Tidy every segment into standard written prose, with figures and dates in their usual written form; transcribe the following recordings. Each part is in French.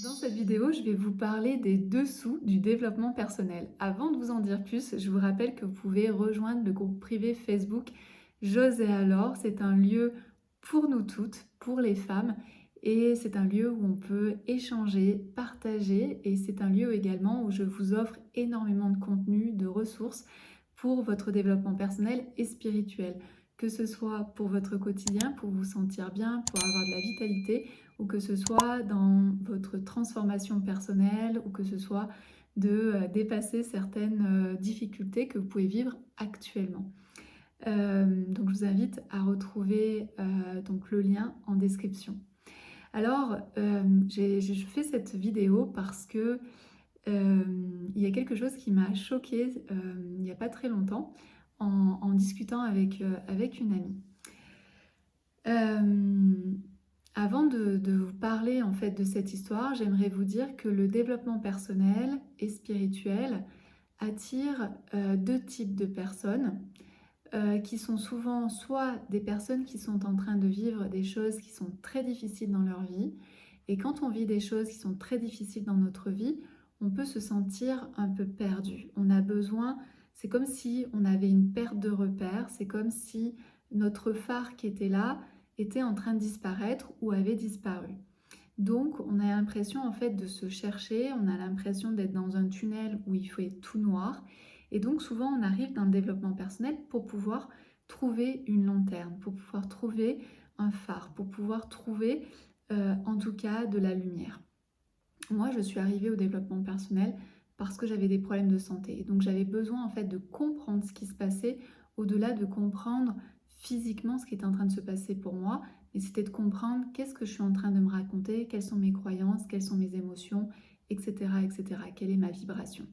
Dans cette vidéo, je vais vous parler des dessous du développement personnel. Avant de vous en dire plus, je vous rappelle que vous pouvez rejoindre le groupe privé Facebook J'ose et alors. C'est un lieu pour nous toutes, pour les femmes, et c'est un lieu où on peut échanger, partager, et c'est un lieu également où je vous offre énormément de contenu, de ressources pour votre développement personnel et spirituel, que ce soit pour votre quotidien, pour vous sentir bien, pour avoir de la vitalité, ou que ce soit dans votre transformation personnelle, ou que ce soit de dépasser certaines difficultés que vous pouvez vivre actuellement. Donc je vous invite à retrouver donc le lien en description. Alors, je fais cette vidéo parce que il y a quelque chose qui m'a choquée il n'y a pas très longtemps en discutant avec une amie. Avant de vous parler en fait de cette histoire, j'aimerais vous dire que le développement personnel et spirituel attire deux types de personnes qui sont souvent soit des personnes qui sont en train de vivre des choses qui sont très difficiles dans leur vie. Et quand on vit des choses qui sont très difficiles dans notre vie, on peut se sentir un peu perdu. On a besoin, c'est comme si on avait une perte de repère, c'est comme si notre phare qui était là était en train de disparaître ou avait disparu. Donc on a l'impression en fait de se chercher, on a l'impression d'être dans un tunnel où il fait tout noir. Et donc souvent on arrive dans le développement personnel pour pouvoir trouver une lanterne, pour pouvoir trouver un phare, pour pouvoir trouver en tout cas de la lumière. Moi je suis arrivée au développement personnel parce que j'avais des problèmes de santé. Et donc j'avais besoin en fait de comprendre ce qui se passait au-delà de comprendre physiquement ce qui était en train de se passer pour moi, mais c'était de comprendre qu'est-ce que je suis en train de me raconter, quelles sont mes croyances, quelles sont mes émotions, etc. etc. Quelle est ma vibration.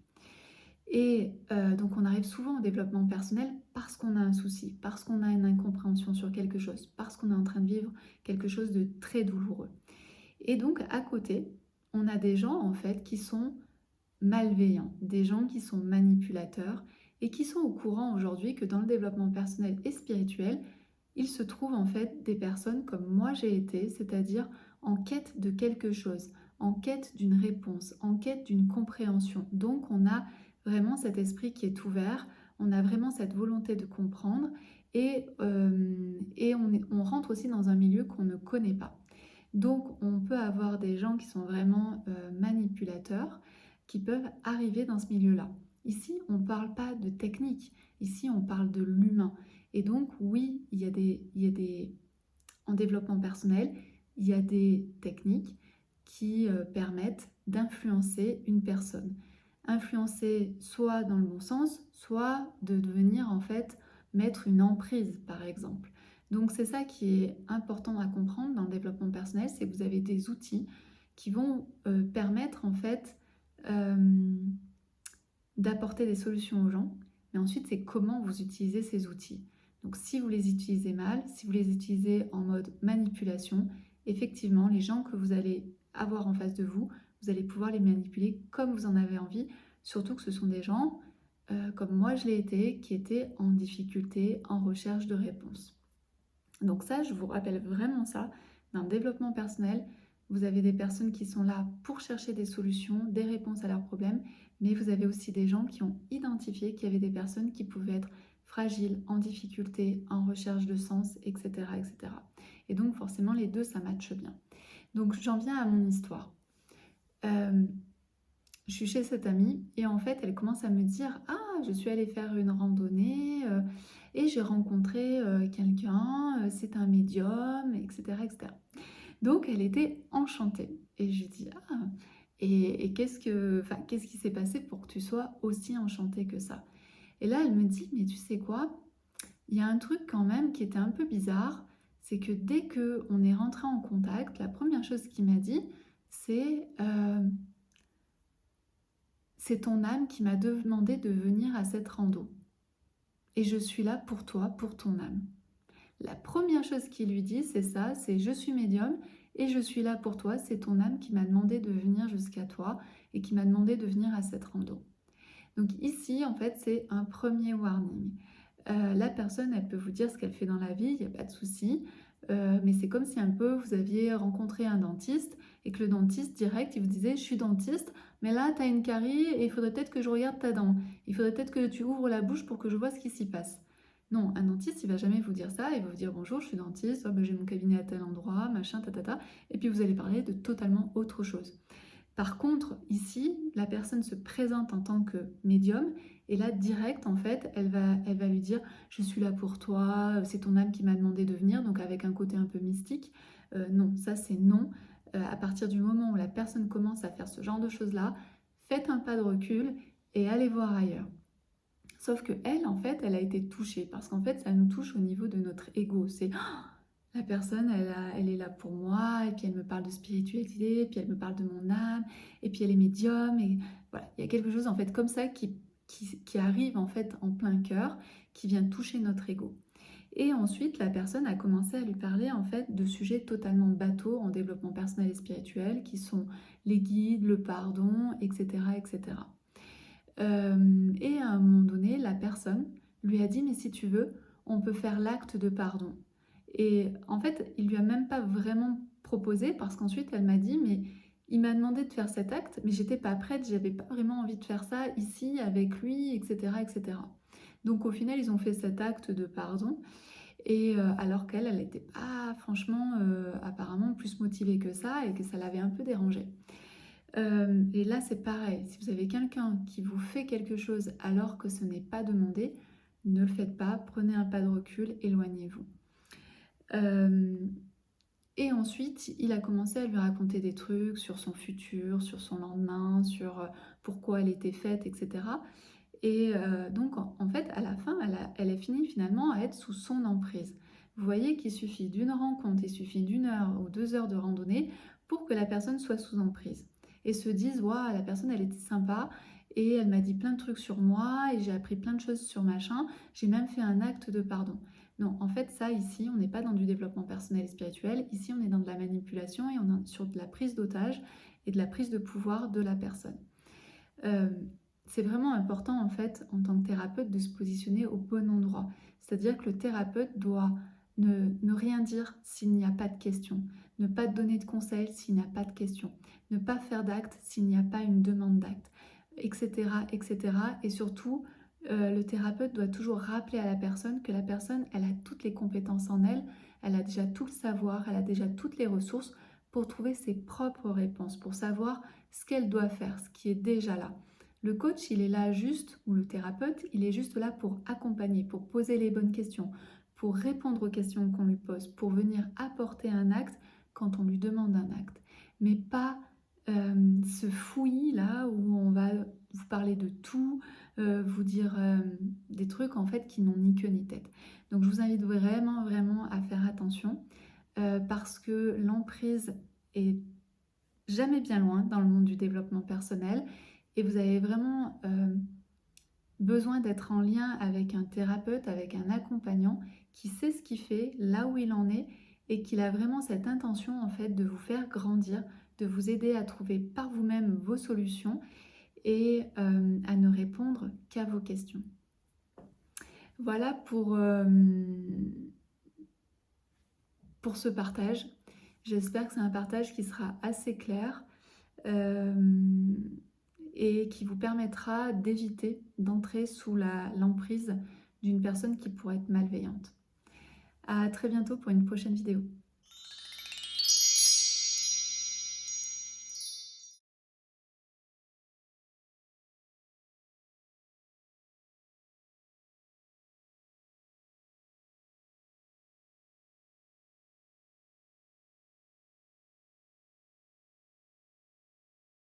Et donc on arrive souvent au développement personnel parce qu'on a un souci, parce qu'on a une incompréhension sur quelque chose, parce qu'on est en train de vivre quelque chose de très douloureux. Et donc à côté, on a des gens en fait qui sont malveillants, des gens qui sont manipulateurs et qui sont au courant aujourd'hui que dans le développement personnel et spirituel, il se trouve en fait des personnes comme moi j'ai été, c'est-à-dire en quête de quelque chose, en quête d'une réponse, en quête d'une compréhension. Donc on a vraiment cet esprit qui est ouvert, on a vraiment cette volonté de comprendre et on rentre aussi dans un milieu qu'on ne connaît pas. Donc on peut avoir des gens qui sont vraiment manipulateurs, qui peuvent arriver dans ce milieu-là. Ici, on ne parle pas de technique, ici on parle de l'humain. Et donc oui, en développement personnel, il y a des techniques qui permettent d'influencer une personne. Influencer soit dans le bon sens, soit de devenir en fait mettre une emprise par exemple. Donc c'est ça qui est important à comprendre dans le développement personnel, c'est que vous avez des outils qui vont permettre en fait euh, d'apporter des solutions aux gens, mais ensuite c'est comment vous utilisez ces outils. Donc si vous les utilisez mal, si vous les utilisez en mode manipulation, effectivement les gens que vous allez avoir en face de vous, vous allez pouvoir les manipuler comme vous en avez envie, surtout que ce sont des gens comme moi je l'ai été, qui étaient en difficulté, en recherche de réponses. Donc ça, je vous rappelle vraiment ça, dans le développement personnel, vous avez des personnes qui sont là pour chercher des solutions, des réponses à leurs problèmes, mais vous avez aussi des gens qui ont identifié qu'il y avait des personnes qui pouvaient être fragiles, en difficulté, en recherche de sens, etc. etc. Et donc forcément, les deux, ça matche bien. Donc j'en viens à mon histoire. Je suis chez cette amie et en fait, elle commence à me dire « Ah, je suis allée faire une randonnée et j'ai rencontré quelqu'un, c'est un médium, etc. etc. » Donc, elle était enchantée. Et je lui dis « Ah, et qu'est-ce qui s'est passé pour que tu sois aussi enchantée que ça ?» Et là, elle me dit « Mais tu sais quoi? Il y a un truc quand même qui était un peu bizarre, c'est que dès qu'on est rentré en contact, la première chose qu'il m'a dit, c'est c'est ton âme qui m'a demandé de venir à cette rando. Et je suis là pour toi, pour ton âme. » La première chose qu'il lui dit, c'est ça, c'est je suis médium et je suis là pour toi, c'est ton âme qui m'a demandé de venir jusqu'à toi et qui m'a demandé de venir à cette rando. Donc ici, en fait, c'est un premier warning. La personne, elle peut vous dire ce qu'elle fait dans la vie, il n'y a pas de souci. mais c'est comme si un peu vous aviez rencontré un dentiste et que le dentiste direct, il vous disait: «Je suis dentiste, mais là, tu as une carie et il faudrait peut-être que je regarde ta dent. Il faudrait peut-être que tu ouvres la bouche pour que je vois ce qui s'y passe». Non, un dentiste, il va jamais vous dire ça, il va vous dire: «Bonjour, je suis dentiste, oh, bah, j'ai mon cabinet à tel endroit, machin, ta, et puis vous allez parler de totalement autre chose. Par contre, ici, la personne se présente en tant que médium et là, direct, en fait, elle va lui dire: «Je suis là pour toi, c'est ton âme qui m'a demandé de venir», donc avec un côté un peu mystique. Non, ça c'est non. À partir du moment où la personne commence à faire ce genre de choses-là, faites un pas de recul et allez voir ailleurs. Sauf que elle, en fait, elle a été touchée parce qu'en fait, ça nous touche au niveau de notre ego. C'est la personne, elle est là pour moi, et puis elle me parle de spiritualité, et puis elle me parle de mon âme, et puis elle est médium, et voilà, il y a quelque chose en fait comme ça qui arrive en fait en plein cœur, qui vient toucher notre ego. Et ensuite, la personne a commencé à lui parler en fait de sujets totalement bateaux en développement personnel et spirituel, qui sont les guides, le pardon, etc., etc. Et à un moment donné, la personne lui a dit: «Mais si tu veux, on peut faire l'acte de pardon». Et en fait, il lui a même pas vraiment proposé parce qu'ensuite elle m'a dit: «Mais il m'a demandé de faire cet acte, mais j'étais pas prête, j'avais pas vraiment envie de faire ça ici avec lui, et cetera, et cetera». Donc au final, ils ont fait cet acte de pardon et alors qu'elle, elle était pas franchement, apparemment plus motivée que ça et que ça l'avait un peu dérangée. Et là, c'est pareil, si vous avez quelqu'un qui vous fait quelque chose alors que ce n'est pas demandé, ne le faites pas, prenez un pas de recul, éloignez-vous. Et ensuite, il a commencé à lui raconter des trucs sur son futur, sur son lendemain, sur pourquoi elle était faite, etc. Et donc, en fait, à la fin, elle a fini finalement à être sous son emprise. Vous voyez qu'il suffit d'une rencontre, il suffit d'une heure ou 2 heures de randonnée pour que la personne soit sous emprise. Et se dise: «Waouh, la personne, elle était sympa et elle m'a dit plein de trucs sur moi et j'ai appris plein de choses sur machin. J'ai même fait un acte de pardon». Non, en fait, ça, ici, on n'est pas dans du développement personnel et spirituel. Ici, on est dans de la manipulation et on est sur de la prise d'otage et de la prise de pouvoir de la personne. Euh, c'est vraiment important, en fait, en tant que thérapeute, de se positionner au bon endroit. C'est-à-dire que le thérapeute doit ne rien dire s'il n'y a pas de question, ne pas donner de conseils s'il n'y a pas de question, ne pas faire d'acte s'il n'y a pas une demande d'acte, etc., etc. Et surtout, le thérapeute doit toujours rappeler à la personne que la personne, elle a toutes les compétences en elle, elle a déjà tout le savoir, elle a déjà toutes les ressources pour trouver ses propres réponses, pour savoir ce qu'elle doit faire, ce qui est déjà là. Le coach, il est là juste, ou le thérapeute, il est juste là pour accompagner, pour poser les bonnes questions, pour répondre aux questions qu'on lui pose, pour venir apporter un acte quand on lui demande un acte. Mais pas ce fouillis là où on va vous parler de tout, vous dire des trucs en fait qui n'ont ni queue ni tête. Donc je vous invite vraiment, vraiment à faire attention parce que l'emprise est jamais bien loin dans le monde du développement personnel et vous avez vraiment besoin d'être en lien avec un thérapeute, avec un accompagnant qui sait ce qu'il fait, là où il en est et qu'il a vraiment cette intention en fait de vous faire grandir, de vous aider à trouver par vous-même vos solutions et à ne répondre qu'à vos questions. Voilà pour ce partage. J'espère que c'est un partage qui sera assez clair et qui vous permettra d'éviter d'entrer sous l'emprise d'une personne qui pourrait être malveillante. À très bientôt pour une prochaine vidéo.